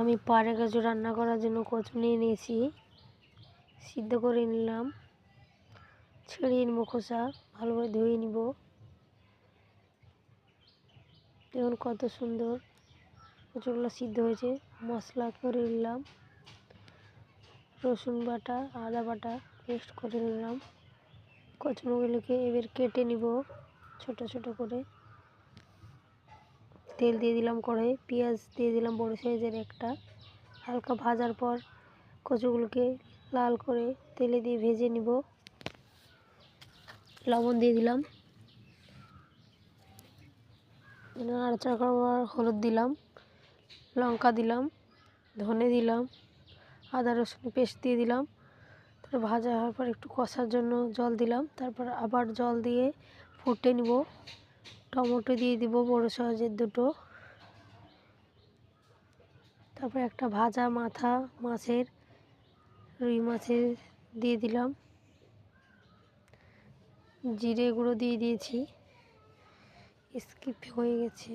আমি পাড়ে কচু রান্না করার জন্য কচু নিয়ে নিয়েছি, সিদ্ধ করে নিলাম, ছেড়িয়ে নেবো খোসা, ভালোভাবে ধুয়ে নিব। দেখুন কত সুন্দর কচুগুলো সিদ্ধ হয়েছে। মশলা করে নিলাম, রসুন বাটা, আদা বাটা পেস্ট করে নিলাম। কচুগুলোকে এবার কেটে নিব ছোট ছোট করে। তেল দিয়ে দিলাম কড়াইয়ে, পেঁয়াজ দিয়ে দিলাম বড় সাইজের একটা। হালকা ভাজার পর কচুগুলোকে লাল করে তেলে দিয়ে ভেজে নিব। লবণ দিয়ে দিলাম, নাড়াচাড়া করার হলুদ দিলাম, লঙ্কা দিলাম, ধনে দিলাম, আদা রসুন পেস্ট দিয়ে দিলাম। তারপর ভাজা হওয়ার পর একটু কষার জন্য জল দিলাম, তারপর আবার জল দিয়ে ফুটে নিব। টমেটো দিয়ে দিব বড় সাইজের দুটো। তারপর একটা ভাজা মাথা মাছের, রুই মাছের দিয়ে দিলাম। জিরে গুঁড়ো দিয়ে দিয়েছি, স্কিপ হয়ে গেছে।